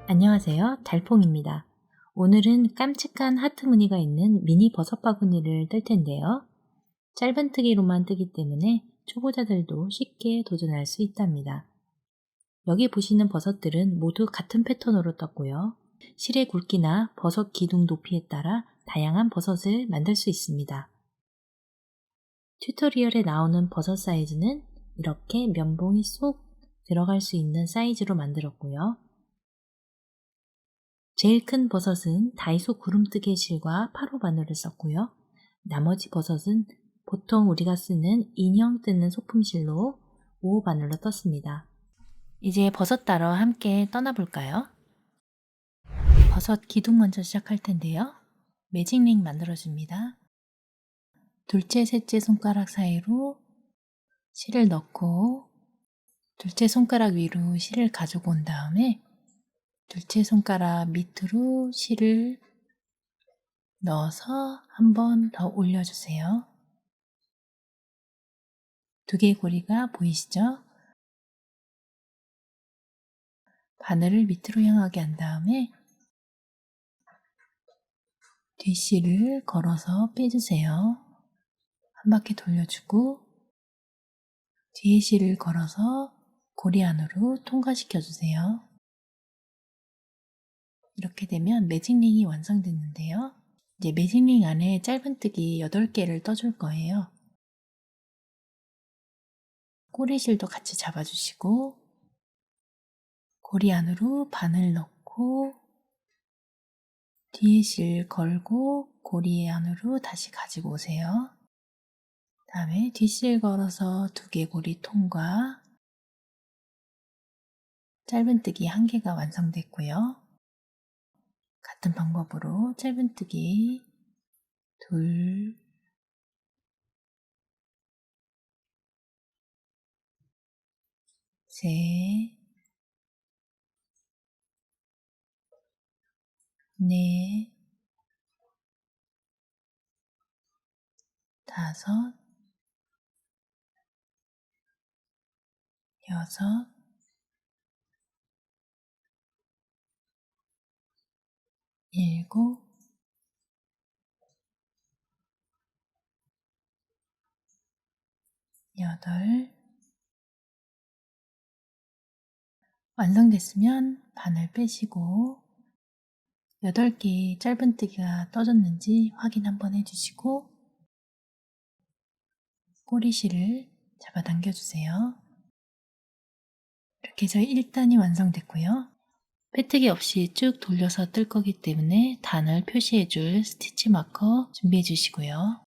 안녕하세요. 달퐁입니다. 오늘은 깜찍한 하트 무늬가 있는 미니 버섯 바구니를 뜰 텐데요. 짧은뜨기로만 뜨기 때문에 초보자들도 쉽게 도전할 수 있답니다. 여기 보시는 버섯들은 모두 같은 패턴으로 떴고요. 실의 굵기나 버섯 기둥 높이에 따라 다양한 버섯을 만들 수 있습니다. 튜토리얼에 나오는 버섯 사이즈는 이렇게 면봉이 쏙 들어갈 수 있는 사이즈로 만들었고요. 제일 큰 버섯은 다이소 구름뜨개 실과 8호 바늘을 썼고요. 나머지 버섯은 보통 우리가 쓰는 인형 뜯는 소품실로 5호 바늘로 떴습니다. 이제 버섯 따러 함께 떠나볼까요? 버섯 기둥 먼저 시작할 텐데요. 매직링 만들어줍니다. 둘째, 셋째 손가락 사이로 실을 넣고 둘째 손가락 위로 실을 가지고 온 다음에 둘째 손가락 밑으로 실을 넣어서 한 번 더 올려주세요. 두개고리가 보이시죠? 바늘을 밑으로 향하게 한 다음에 뒷실을 걸어서 빼주세요. 한 바퀴 돌려주고 뒤에 실을 걸어서 고리 안으로 통과시켜 주세요. 이렇게 되면 매직링이 완성됐는데요. 이제 매직링 안에 짧은뜨기 8개를 떠줄 거예요. 꼬리실도 같이 잡아주시고 고리 안으로 바늘 넣고 뒤에 실 걸고 고리 안으로 다시 가지고 오세요. 다음에 뒷실 걸어서 2개 고리 통과. 짧은뜨기 1개가 완성됐고요. 같은 방법으로 짧은뜨기 2, 셋, 넷, 5, 6, 7, 8. 완성됐으면 바늘 빼시고 8개의 짧은뜨기가 떠졌는지 확인 한번 해주시고 꼬리실을 잡아당겨 주세요. 이렇게 해서 1단이 완성됐고요. 빼뜨기 없이 쭉 돌려서 뜰 거기 때문에 단을 표시해 줄 스티치 마커 준비해 주시고요.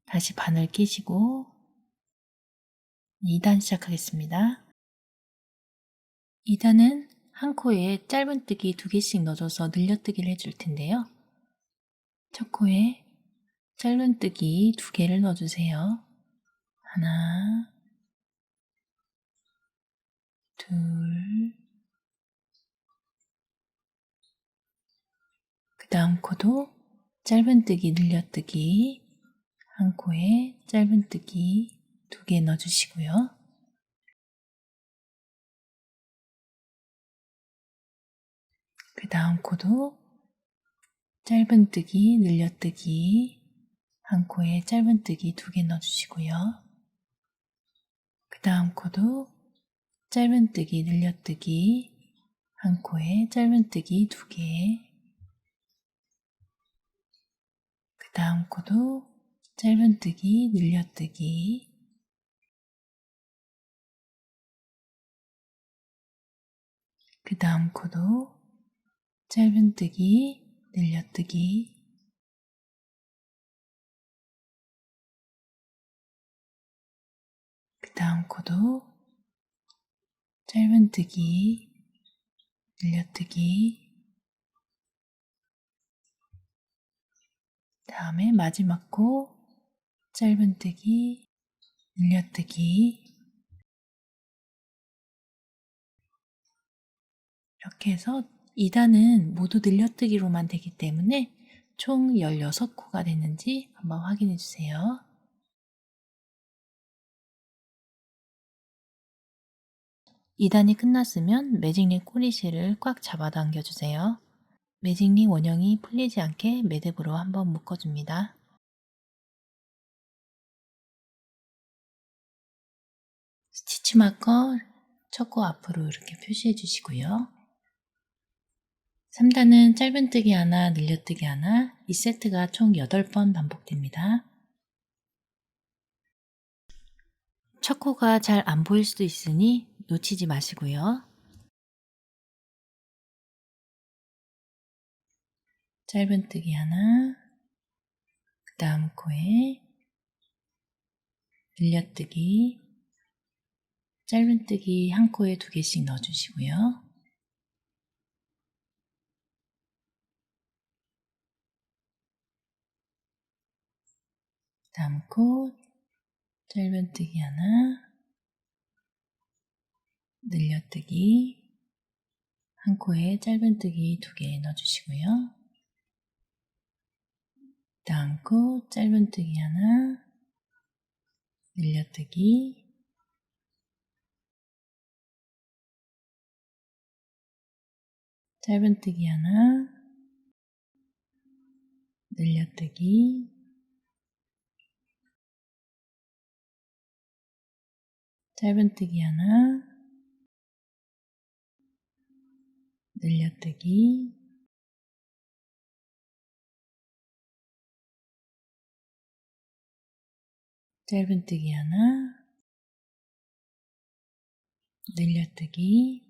다시 바늘 끼시고 2단 시작하겠습니다. 2단은 한 코에 짧은뜨기 2개씩 넣어줘서 늘려뜨기를 해줄 텐데요. 첫 코에 짧은뜨기 2개를 넣어주세요. 하나, 둘, 그 다음 코도 짧은뜨기 늘려뜨기 한 코에 짧은뜨기 2개 넣어주시고요. 그 다음 코도 짧은뜨기 늘려뜨기 한 코에 짧은뜨기 2개 넣어주시고요. 그 다음 코도 짧은뜨기 늘려뜨기 한 코에 짧은뜨기 2개. 그 다음 코도 짧은뜨기 늘려뜨기. 그 다음 코도 짧은뜨기 늘려뜨기. 그 다음 코도 짧은뜨기 늘려뜨기. 다음에 마지막 코 짧은뜨기 늘려뜨기. 이렇게 해서 2단은 모두 늘려뜨기로만 되기 때문에 총 16코가 되는지 한번 확인해 주세요. 2단이 끝났으면 매직링 꼬리실을 꽉 잡아당겨 주세요. 매직링 원형이 풀리지 않게 매듭으로 한번 묶어줍니다. 스티치 마커 첫 코 앞으로 이렇게 표시해 주시고요. 3단은 짧은뜨기 하나, 늘려뜨기 하나, 이 세트가 총 8번 반복됩니다. 첫 코가 잘 안 보일 수도 있으니 놓치지 마시고요. 짧은뜨기 하나, 그 다음 코에 늘려뜨기, 짧은뜨기 한 코에 2개씩 넣어주시고요. 다음 코 짧은뜨기 하나, 늘려뜨기 한 코에 짧은뜨기 2개 넣어주시고요. 다음 코 짧은뜨기 하나, 늘려뜨기 짧은뜨기 하나, 늘려뜨기 짧은뜨기 하나, 늘려뜨기 짧은뜨기 하나, 늘려뜨기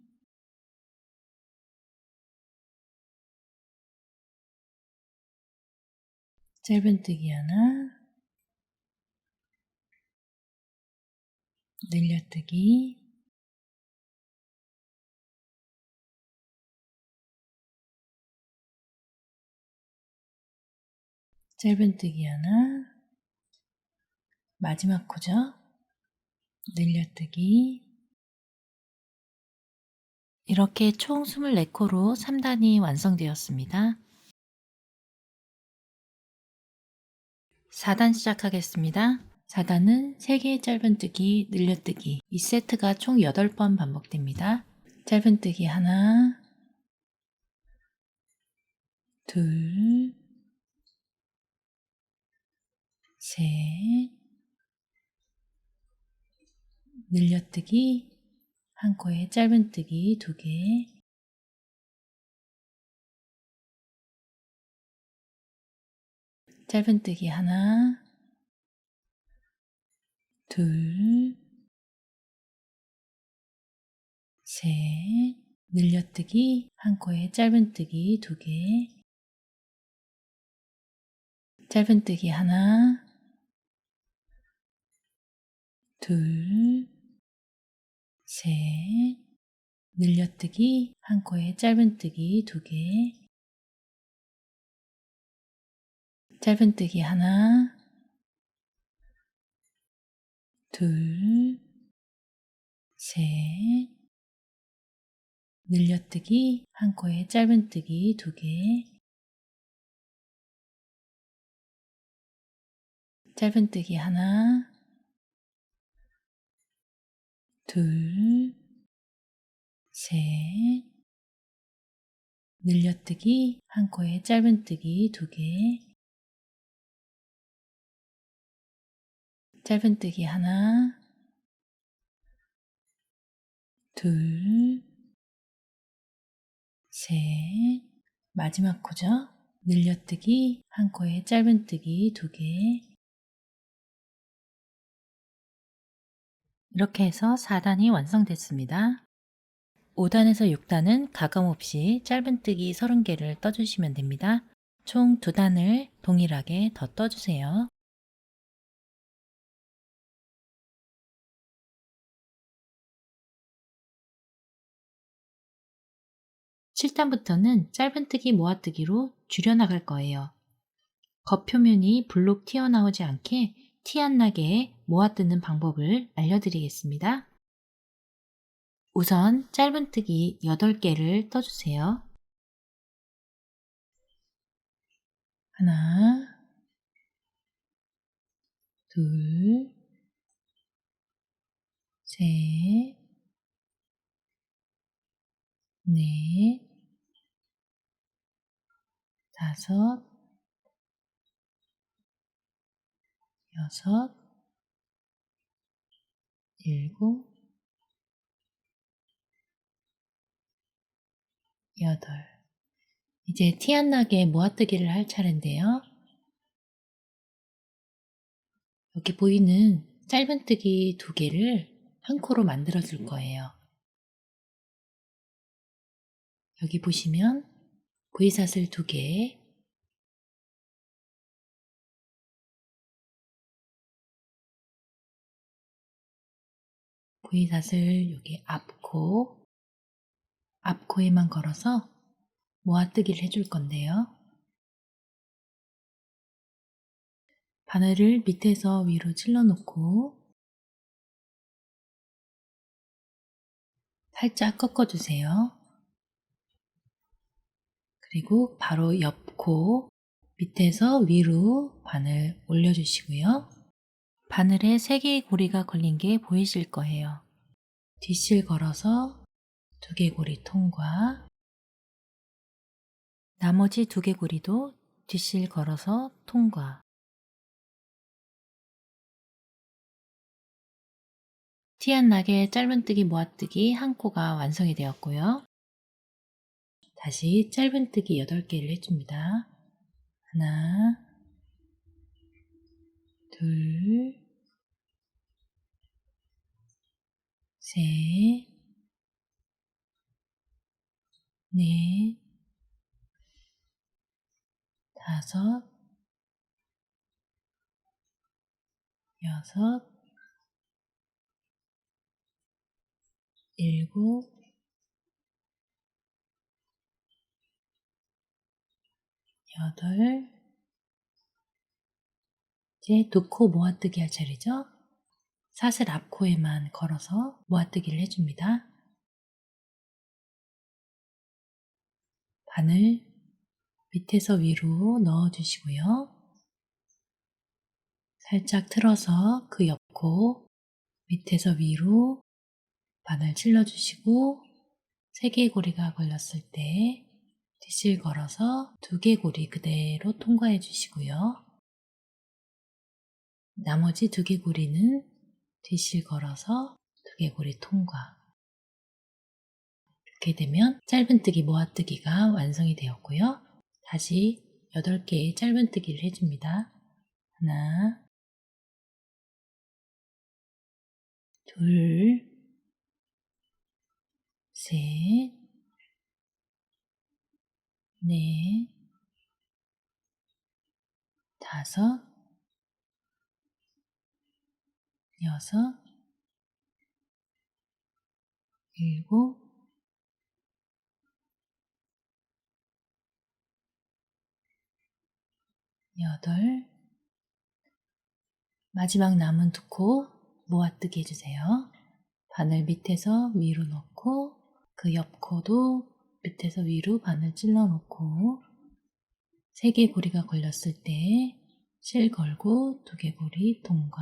짧은뜨기 하나, 늘려뜨기 짧은뜨기 하나, 마지막 코죠. 늘려뜨기 이렇게 총 24코로 3단이 완성되었습니다. 4단 시작하겠습니다. 4단은 3개의 짧은뜨기, 늘려뜨기 이 세트가 총 8번 반복됩니다. 짧은뜨기 하나, 둘, 셋, 늘려뜨기 한 코에 짧은뜨기 2개, 짧은뜨기 하나, 둘, 셋, 늘려뜨기 한 코에 짧은뜨기 2개, 짧은뜨기 하나, 둘, 셋, 늘려뜨기 한 코에 짧은뜨기 2개, 짧은뜨기 하나, 둘, 셋, 늘려뜨기 한 코에 짧은뜨기 2개, 짧은뜨기 하나, 둘, 셋, 늘려뜨기 한 코에 짧은뜨기 2개, 짧은뜨기 하나, 둘, 셋, 마지막 코죠. 늘려뜨기 한 코에 짧은뜨기 2개. 이렇게 해서 4단이 완성됐습니다. 5단에서 6단은 가감없이 짧은뜨기 30개를 떠주시면 됩니다. 총 2단을 동일하게 더 떠주세요. 7단부터는 짧은뜨기 모아뜨기로 줄여나갈 거예요. 겉표면이 블록 튀어나오지 않게 티 안 나게 모아뜨는 방법을 알려드리겠습니다. 우선 짧은뜨기 8개를 떠주세요. 하나, 둘, 셋, 넷, 다섯, 여섯, 일곱, 여덟. 이제 티 안 나게 모아뜨기를 할 차례인데요. 여기 보이는 짧은뜨기 2개를 한 코로 만들어 줄 거예요. 여기 보시면 V사슬 2개, V사슬 여기 앞코에만 걸어서 모아뜨기를 해줄 건데요. 바늘을 밑에서 위로 찔러 놓고 살짝 꺾어주세요. 그리고 바로 옆 코 밑에서 위로 바늘 올려주시고요. 바늘에 3개의 고리가 걸린 게 보이실 거예요. 뒷실 걸어서 2개 고리 통과, 나머지 2개 고리도 뒷실 걸어서 통과. 티 안 나게 짧은뜨기 모아뜨기 한 코가 완성이 되었고요. 다시 짧은뜨기 8개를 해줍니다. 하나, 둘, 셋, 넷, 다섯, 여섯, 일곱, 여덟. 이제 2코 모아뜨기 할 차례죠. 사슬 앞코에만 걸어서 모아뜨기를 해줍니다. 바늘 밑에서 위로 넣어주시고요. 살짝 틀어서 그 옆코 밑에서 위로 바늘 찔러주시고 3개의 고리가 걸렸을 때 뒷실 걸어서 2개 고리 그대로 통과해 주시고요. 나머지 2개 고리는 뒷실 걸어서 2개 고리 통과. 이렇게 되면 짧은뜨기 모아뜨기가 완성이 되었고요. 다시 8개의 짧은뜨기를 해줍니다. 하나, 둘, 셋, 넷, 다섯, 여섯, 일곱, 여덟. 마지막 남은 2코 모아뜨기 해주세요. 바늘 밑에서 위로 넣고 그 옆 코도 밑에서 위로 바늘 찔러 놓고 3개 고리가 걸렸을 때 실 걸고 2개 고리 통과,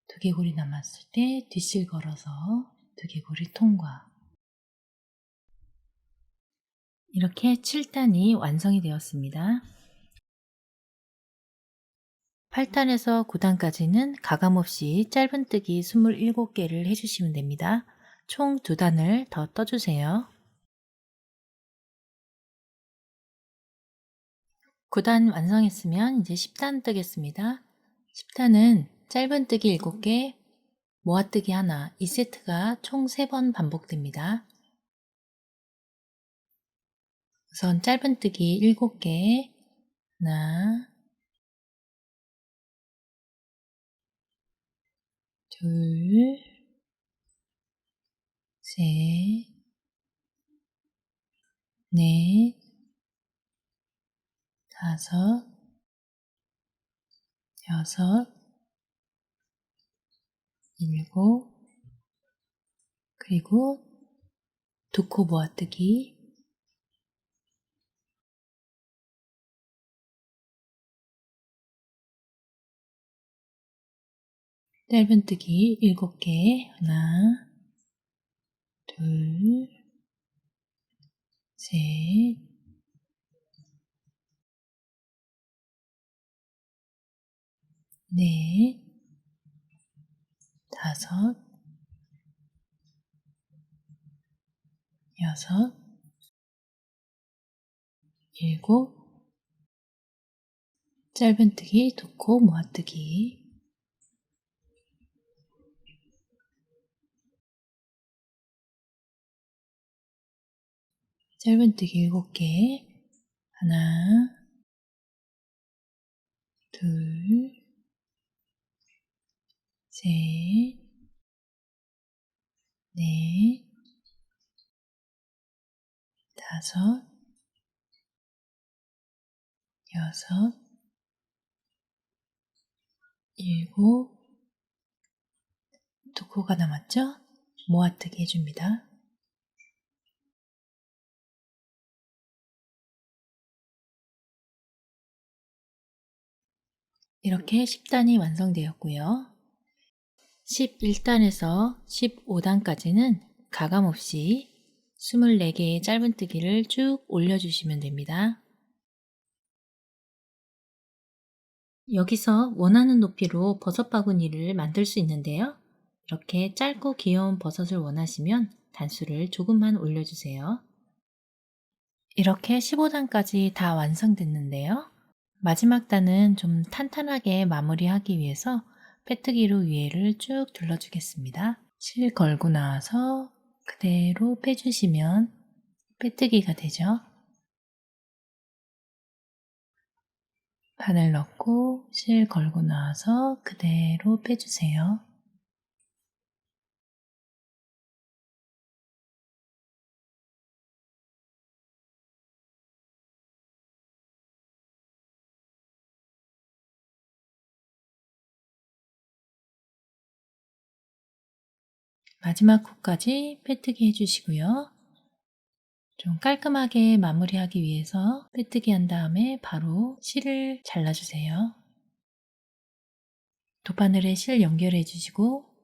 2개 고리 남았을 때 뒷실 걸어서 2개 고리 통과. 이렇게 7단이 완성이 되었습니다. 8단에서 9단까지는 가감없이 짧은뜨기 27개를 해주시면 됩니다. 총 2단을 더 떠주세요. 9단 완성했으면 이제 10단 뜨겠습니다. 10단은 짧은뜨기 7개, 모아뜨기 하나, 이 세트가 총 3번 반복됩니다. 우선 짧은뜨기 7개, 하나, 둘, 셋, 넷, 다섯, 여섯, 일곱, 그리고 2코 모아뜨기, 짧은뜨기 7개, 하나, 둘, 셋, 넷, 다섯, 여섯, 일곱, 짧은뜨기, 두 코 모아뜨기. 짧은뜨기 7개. 하나, 둘, 셋, 넷, 다섯, 여섯, 일곱, 두 코가 남았죠? 모아뜨기 해줍니다. 이렇게 10단이 완성되었고요. 11단에서 15단까지는 가감없이 24개의 짧은뜨기를 쭉 올려주시면 됩니다. 여기서 원하는 높이로 버섯 바구니를 만들 수 있는데요. 이렇게 짧고 귀여운 버섯을 원하시면 단수를 조금만 올려주세요. 이렇게 15단까지 다 완성됐는데요. 마지막 단은 좀 탄탄하게 마무리하기 위해서 빼뜨기로 위에를 쭉 둘러주겠습니다. 실 걸고 나와서 그대로 빼주시면 빼뜨기가 되죠. 바늘 넣고 실 걸고 나와서 그대로 빼주세요. 마지막 코까지 빼뜨기 해주시고요. 좀 깔끔하게 마무리하기 위해서 빼뜨기 한 다음에 바로 실을 잘라주세요. 돗바늘에 실 연결해 주시고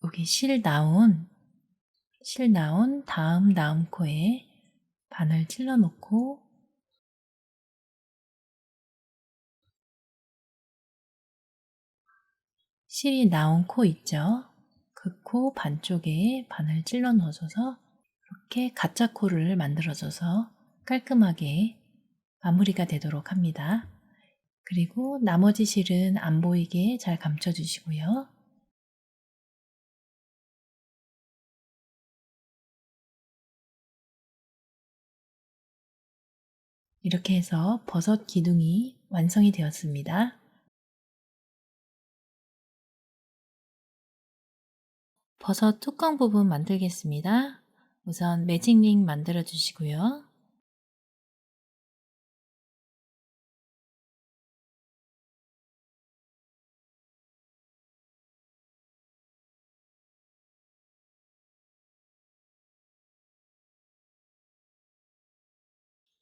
여기 실 나온 다음 코에 바늘 찔러 놓고 실이 나온 코 있죠? 그 코 반쪽에 바늘 찔러 넣어줘서 이렇게 가짜 코를 만들어줘서 깔끔하게 마무리가 되도록 합니다. 그리고 나머지 실은 안 보이게 잘 감춰주시고요. 이렇게 해서 버섯 기둥이 완성이 되었습니다. 버섯 뚜껑 부분 만들겠습니다. 우선 매직링 만들어 주시고요.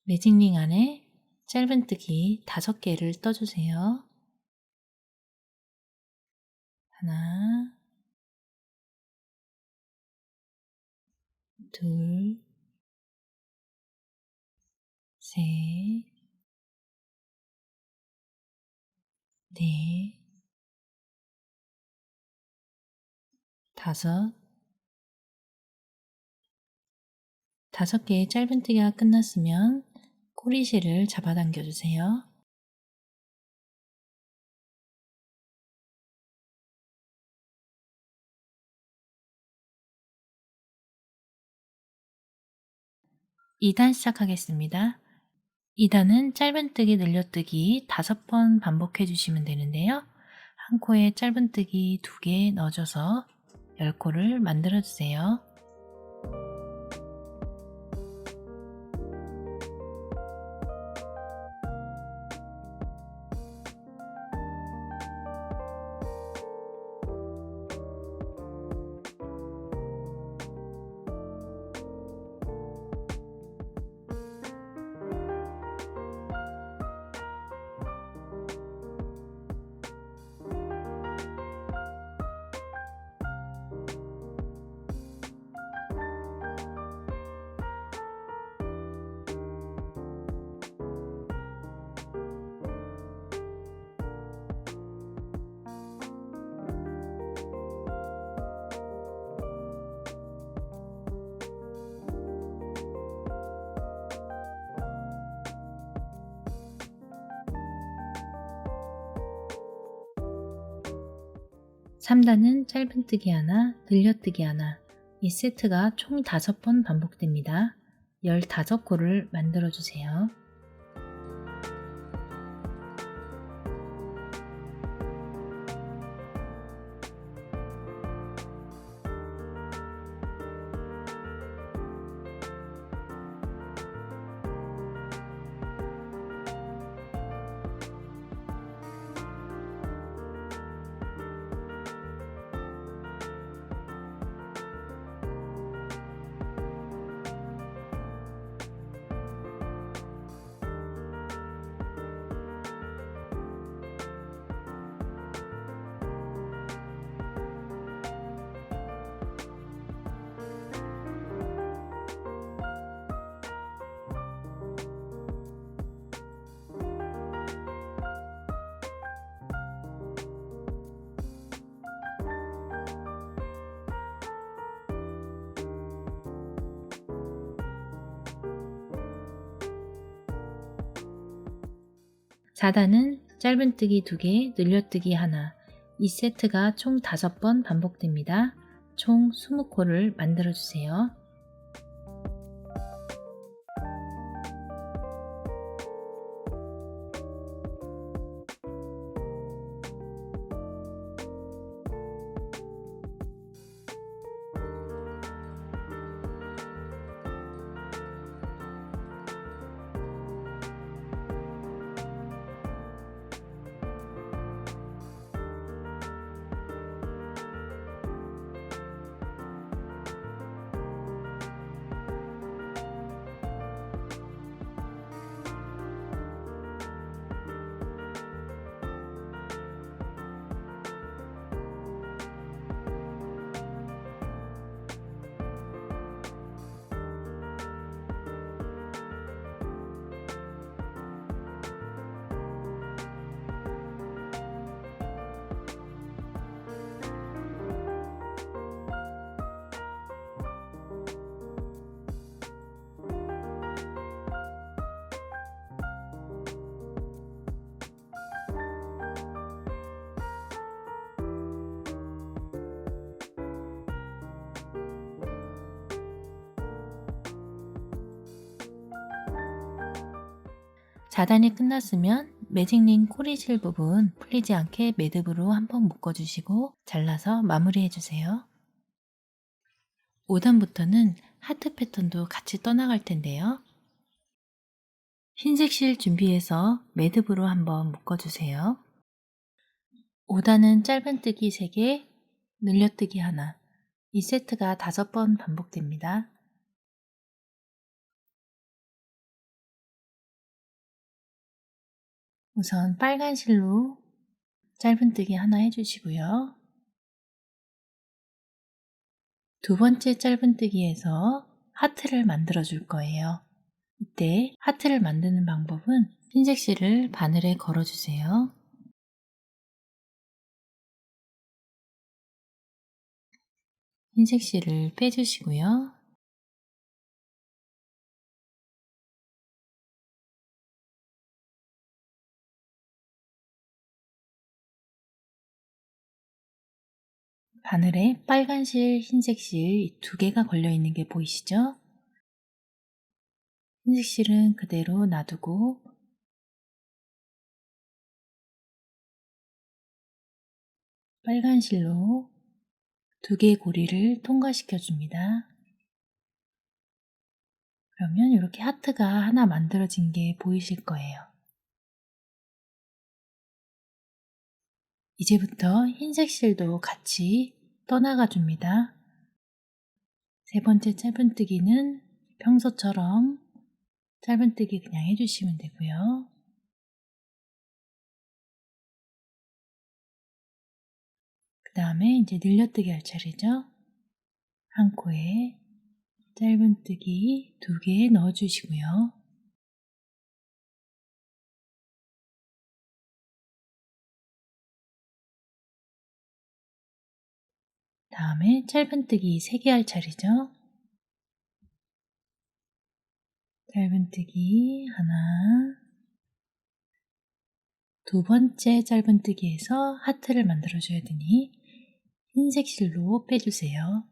매직링 안에 짧은뜨기 5개를 떠주세요. 하나, 둘, 셋, 넷, 다섯, 5개의 짧은뜨기가 끝났으면 꼬리실을 잡아당겨 주세요. 이 단 시작하겠습니다. 2단은 짧은뜨기 늘려뜨기 5번 반복해 주시면 되는데요. 한 코에 짧은뜨기 2개 넣어줘서 10코를 만들어 주세요. 3단은 짧은뜨기 하나, 늘려뜨기 하나. 이 세트가 총 5번 반복됩니다. 15코를 만들어주세요. (4단은) 짧은뜨기 2개, 늘려뜨기 하나. 이 세트가 총 5번 반복됩니다. 총 20코를 만들어주세요. (4단이) 끝났으면 매직링 코리실 부분 풀리지 않게 매듭으로 한번 묶어주시고 잘라서 마무리해주세요. (5단부터는) 하트 패턴도 같이 떠나갈 텐데요. 흰색 실 준비해서 매듭으로 한번 묶어주세요. (5단은) 짧은뜨기 3개, 늘려뜨기 하나. 이 세트가 5번 반복됩니다. 우선 빨간 실로 짧은뜨기 하나 해주시고요. 두 번째 짧은뜨기에서 하트를 만들어 줄 거예요. 이때 하트를 만드는 방법은 흰색 실을 바늘에 걸어 주세요. 흰색 실을 빼주시고요. 바늘에 빨간 실, 흰색 실 2개가 걸려 있는 게 보이시죠? 흰색 실은 그대로 놔두고 빨간 실로 2개의 고리를 통과시켜 줍니다. 그러면 이렇게 하트가 하나 만들어진 게 보이실 거예요. 이제부터 흰색 실도 같이 떠나가 줍니다. 세 번째 짧은뜨기는 평소처럼 짧은뜨기 그냥 해주시면 되고요. 그 다음에 이제 늘려뜨기 할 차례죠. 한 코에 짧은뜨기 2개 넣어주시고요. 다음에 짧은뜨기 3개 할 차례죠. 짧은뜨기 하나, 두 번째 짧은뜨기에서 하트를 만들어줘야 되니 흰색 실로 빼주세요.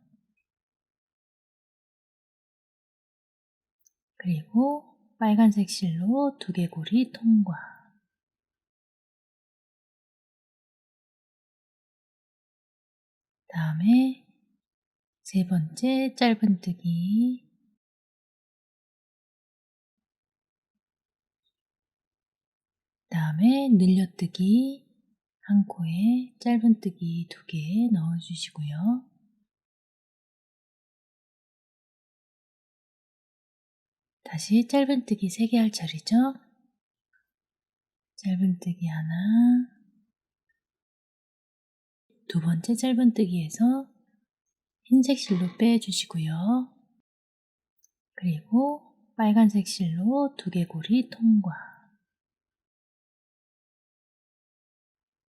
그리고 빨간색 실로 두개골이 통과. 다음에 세 번째 짧은뜨기, 다음에 늘려뜨기, 한 코에 짧은뜨기 2개 넣어주시고요. 다시 짧은뜨기 3개 할 차례죠. 짧은뜨기 하나, 두 번째 짧은뜨기에서 흰색 실로 빼주시고요. 그리고 빨간색 실로 두개골이 통과.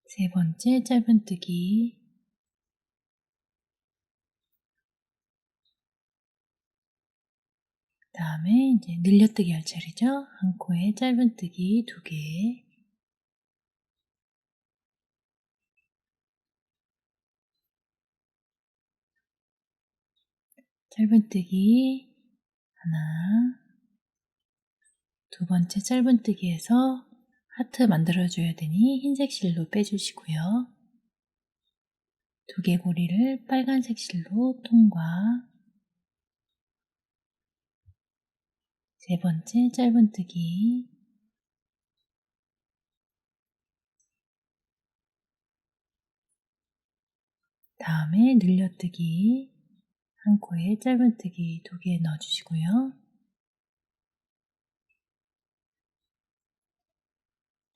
세 번째 짧은뜨기, 다음에 이제 늘려뜨기 할 차례죠. 한 코에 짧은뜨기 2개, 짧은뜨기 하나, 두 번째 짧은뜨기에서 하트 만들어줘야 되니 흰색 실로 빼주시고요. 두개고리를 빨간색 실로 통과. 세 번째 짧은뜨기, 다음에 늘려뜨기, 한 코에 짧은뜨기 2개 넣어주시고요.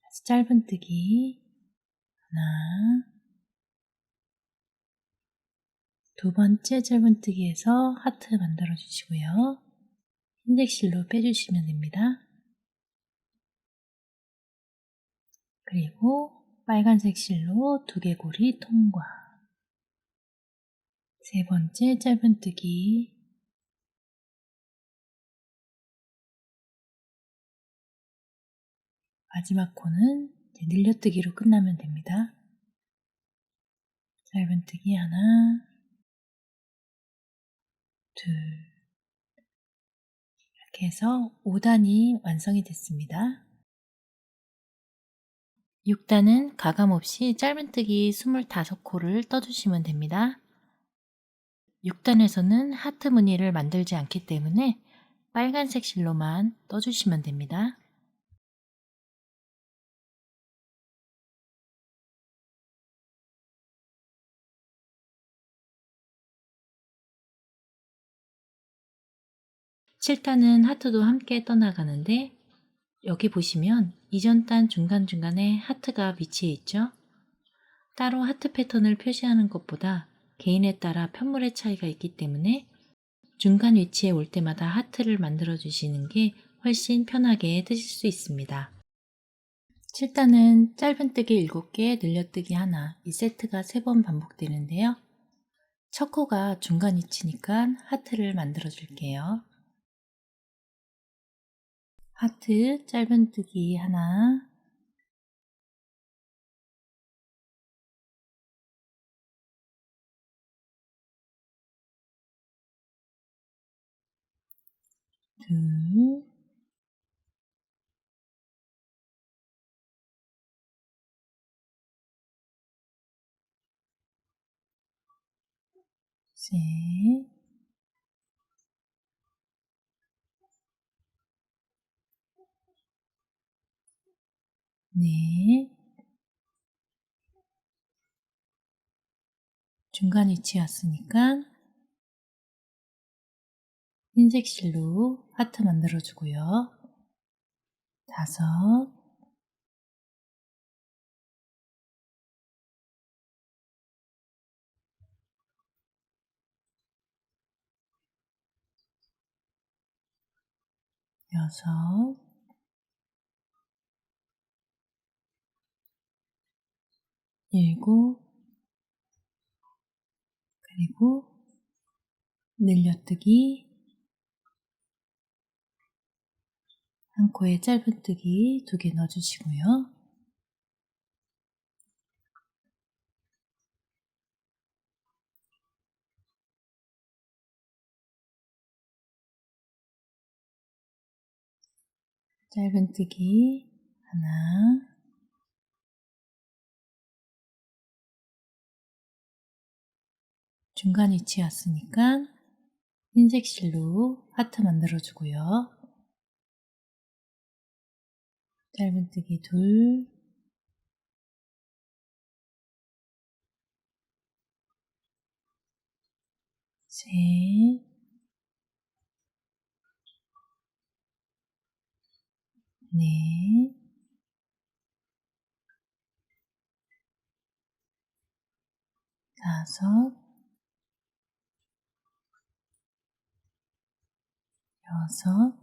다시 짧은뜨기 하나, 두 번째 짧은뜨기에서 하트 만들어 주시고요. 흰색 실로 빼주시면 됩니다. 그리고 빨간색 실로 두개골이 통과. 세 번째 짧은뜨기, 마지막 코는 늘려뜨기로 끝나면 됩니다. 짧은뜨기 하나, 둘, 이렇게 해서 5단이 완성이 됐습니다. 6단은 가감없이 짧은뜨기 25코를 떠주시면 됩니다. 6단에서는 하트 무늬를 만들지 않기 때문에 빨간색 실로만 떠주시면 됩니다. 칠단은 하트도 함께 떠나가는데 여기 보시면 이전 단 중간중간에 하트가 위치해 있죠? 따로 하트 패턴을 표시하는 것보다 개인에 따라 편물의 차이가 있기 때문에 중간 위치에 올 때마다 하트를 만들어 주시는 게 훨씬 편하게 뜨실 수 있습니다. 7단은 짧은뜨기 7개, 늘려뜨기 하나, 이 세트가 3번 반복되는데요. 첫 코가 중간 위치니까 하트를 만들어 줄게요. 하트 짧은뜨기 하나, 둘, 셋, 넷, 중간 위치였으니까 흰색 실로 하트 만들어 주고요. 5, 6, 7, 그리고 늘려뜨기, 한 코에 짧은뜨기 2개 넣어주시고요. 짧은뜨기 하나, 중간 위치였으니까 흰색 실로 하트 만들어주고요. 짧은뜨기 둘, 셋, 넷, 다섯, 여섯,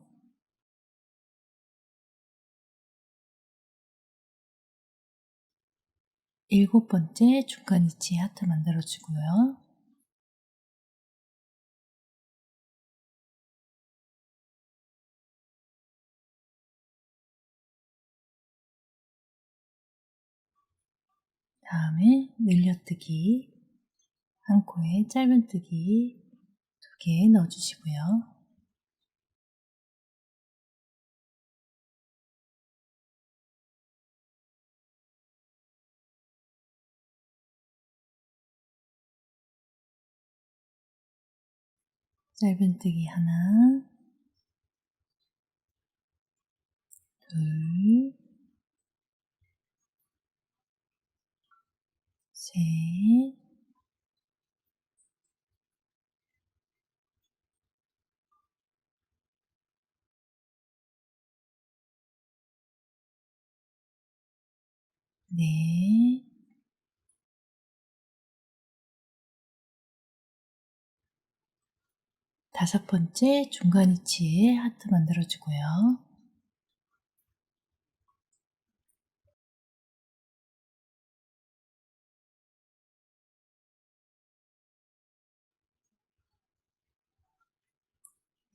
일곱 번째 중간 위치 하트 만들어주고요. 다음에 늘려뜨기 한 코에 짧은뜨기 2개 넣어주시고요. 짧은뜨기 하나, 둘, 셋, 넷, 다섯 번째 중간 위치에 하트 만들어주고요.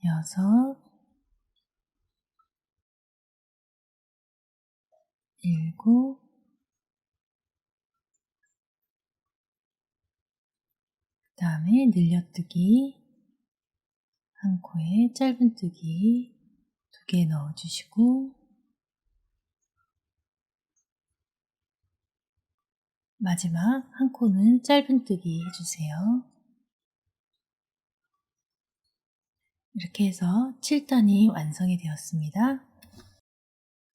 여섯, 일곱, 그 다음에 늘려뜨기 한 코에 짧은뜨기 2개 넣어주시고 마지막 한 코는 짧은뜨기 해주세요. 이렇게 해서 7단이 완성이 되었습니다.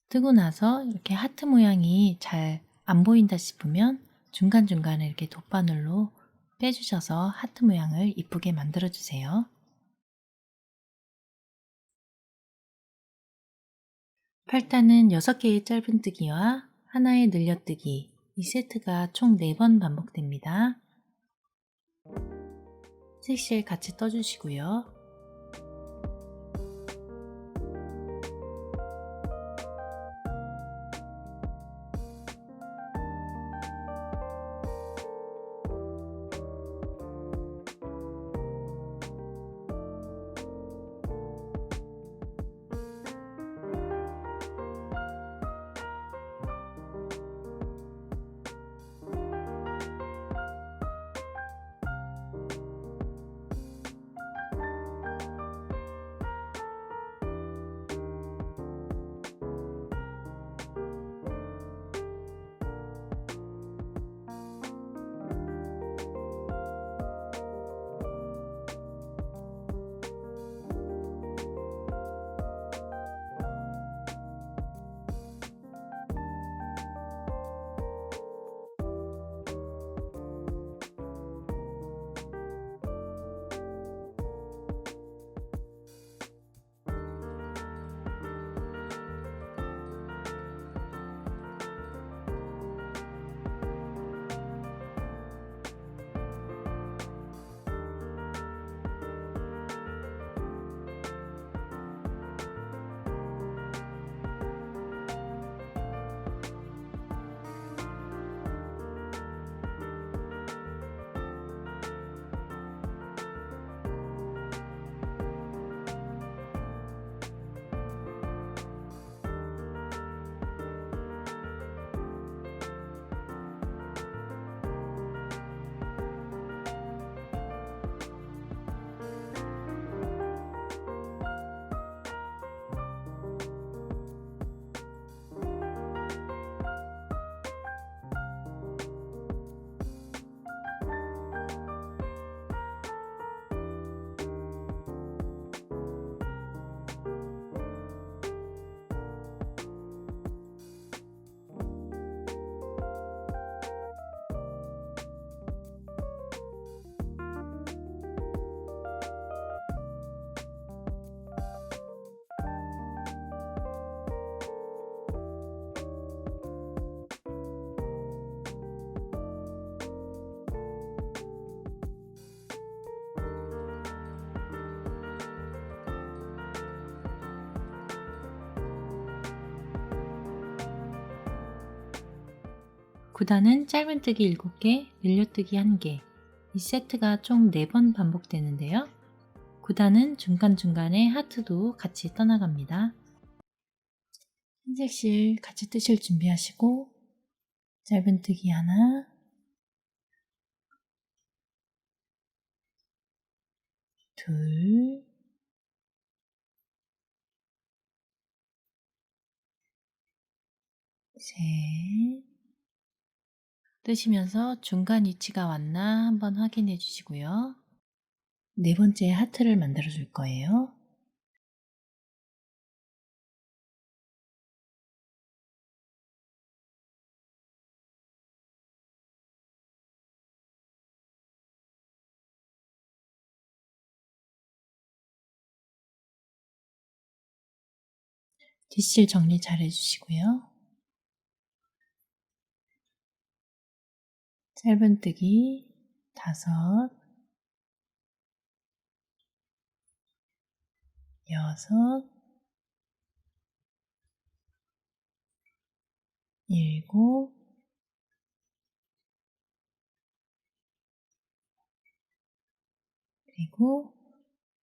뜨고 나서 이렇게 하트 모양이 잘 안 보인다 싶으면 중간중간에 이렇게 돗바늘로 빼주셔서 하트 모양을 이쁘게 만들어 주세요. 팔단은 6개의 짧은뜨기와 하나의 늘려뜨기 이 세트가 총 4번 반복됩니다. 색실 같이 떠주시고요. 9단은 짧은뜨기 7개, 늘려뜨기 1개. 이 세트가 총 4번 반복되는데요. 9단은 중간중간에 하트도 같이 떠나갑니다. 흰색 실 같이 뜨실 준비하시고 짧은뜨기 하나, 둘, 셋. 뜨시면서 중간 위치가 왔나 한번 확인해 주시고요. 네 번째 하트를 만들어 줄 거예요. 뒷실 정리 잘 해주시고요. 짧은뜨기 5, 6, 7, 그리고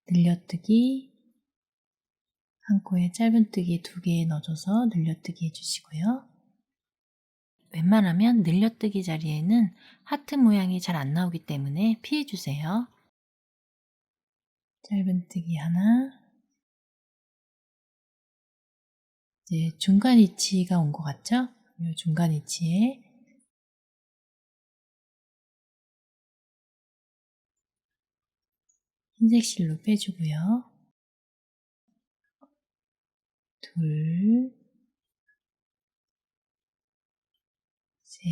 늘려뜨기 한 코에 짧은뜨기 2개 넣어줘서 늘려뜨기 해주시고요. 웬만하면 늘려뜨기 자리에는 하트 모양이 잘 안 나오기 때문에 피해주세요. 짧은뜨기 하나, 이제 중간 위치가 온 것 같죠? 이 중간 위치에 흰색 실로 빼주고요. 둘, 셋,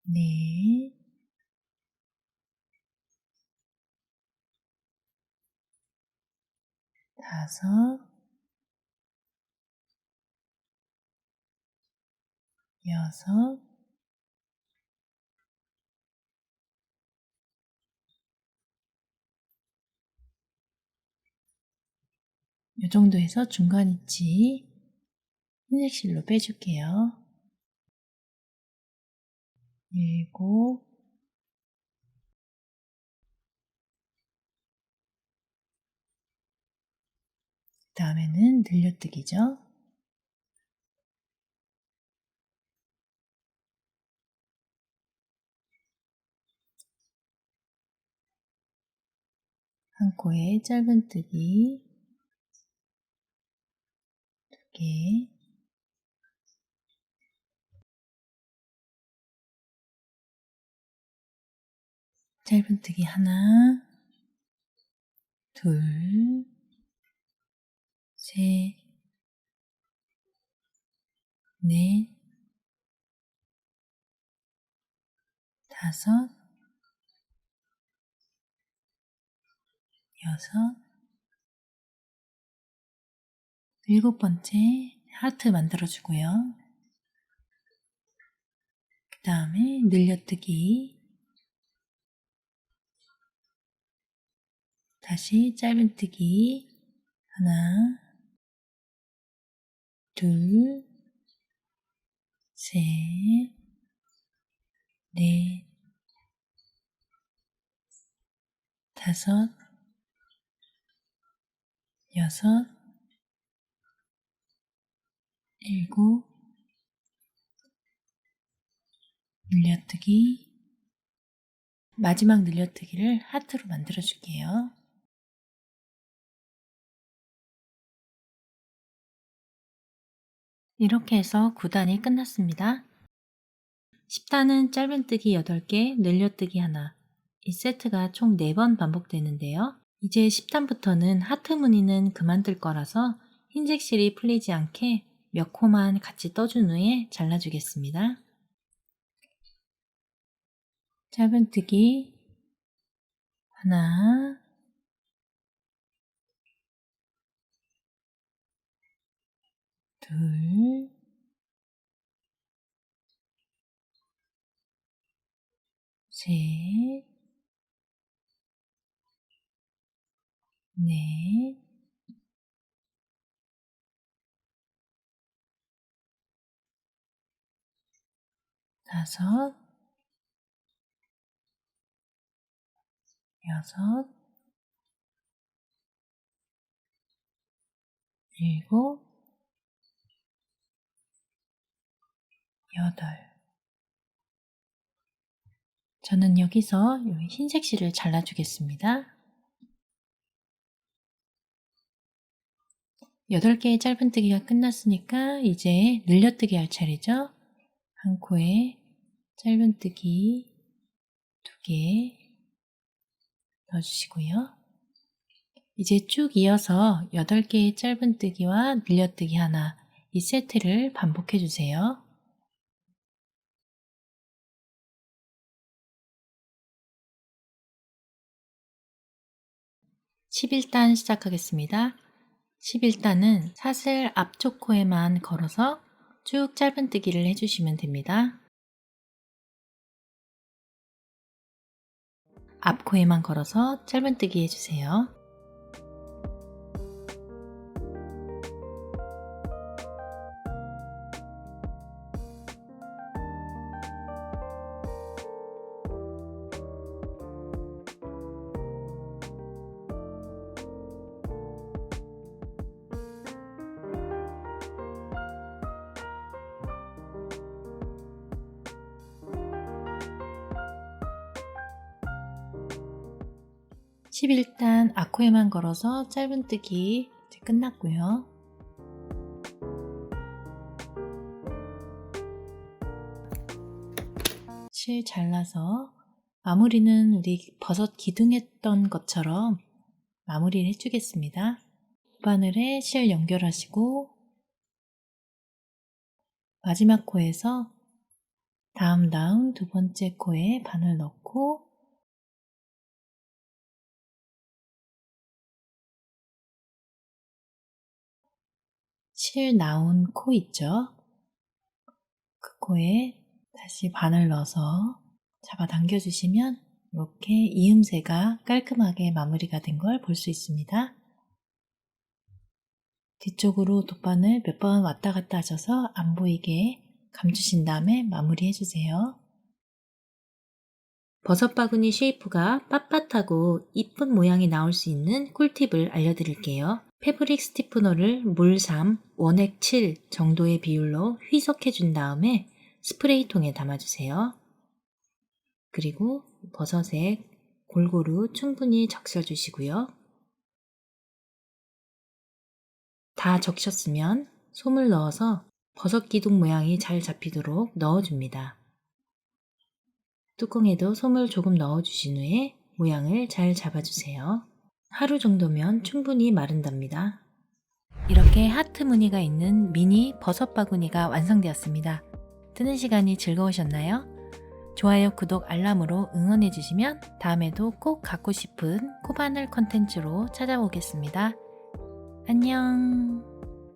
넷, 다섯, 여섯, 이 정도 해서 중간 위치 흰색 실로 빼줄게요. 7, 그 다음에는 늘려뜨기죠. 한 코에 짧은뜨기 2개, 짧은뜨기 하나, 둘, 셋, 넷, 다섯, 여섯, 7번째 하트 만들어주고요. 그 다음에 늘려뜨기, 다시 짧은뜨기 하나, 둘, 셋, 넷, 다섯, 여섯, 7, 늘려뜨기, 마지막 늘려뜨기를 하트로 만들어 줄게요. 이렇게 해서 9단이 끝났습니다. 10단은 짧은뜨기 8개, 늘려뜨기 하나. 이 세트가 총 4번 반복되는데요. 이제 10단부터는 하트 무늬는 그만둘 거라서 흰색 실이 풀리지 않게 몇 코만 같이 떠준 후에 잘라주겠습니다. 짧은뜨기 하나, 둘, 셋, 네, 다섯, 여섯, 일곱, 여덟. 저는 여기서 이 흰색 실을 잘라주겠습니다. 8개의 짧은뜨기가 끝났으니까 이제 늘려뜨기 할 차례죠. 한 코에 짧은뜨기 2개 넣어주시고요. 이제 쭉 이어서 8개의 짧은뜨기와 늘려뜨기 하나, 이 세트를 반복해 주세요. 11단 시작하겠습니다. 11단은 사슬 앞쪽 코에만 걸어서 쭉 짧은뜨기를 해주시면 됩니다. 앞코에만 걸어서 짧은뜨기 해주세요. (11단) 앞코에만 걸어서 짧은뜨기 이제 끝났고요. 실 잘라서 마무리는 우리 버섯 기둥했던 것처럼 마무리를 해주겠습니다. 바늘에 실 연결하시고 마지막 코에서 다음 두 번째 코에 바늘 넣고 실 나온 코 있죠? 그 코에 다시 바늘 넣어서 잡아당겨 주시면 이렇게 이음새가 깔끔하게 마무리가 된 걸 볼 수 있습니다. 뒤쪽으로 돗바늘 몇 번 왔다 갔다 하셔서 안 보이게 감주신 다음에 마무리 해주세요. 버섯 바구니 쉐이프가 빳빳하고 이쁜 모양이 나올 수 있는 꿀팁을 알려드릴게요. 패브릭 스티프너를 물 3, 원액 7 정도의 비율로 희석해 준 다음에 스프레이통에 담아주세요. 그리고 버섯에 골고루 충분히 적셔주시고요. 다 적셨으면 솜을 넣어서 버섯 기둥 모양이 잘 잡히도록 넣어줍니다. 뚜껑에도 솜을 조금 넣어주신 후에 모양을 잘 잡아주세요. 하루 정도면 충분히 마른답니다. 이렇게 하트 무늬가 있는 미니 버섯 바구니가 완성되었습니다. 뜨는 시간이 즐거우셨나요? 좋아요, 구독, 알람으로 응원해주시면 다음에도 꼭 갖고 싶은 코바늘 컨텐츠로 찾아오겠습니다. 안녕.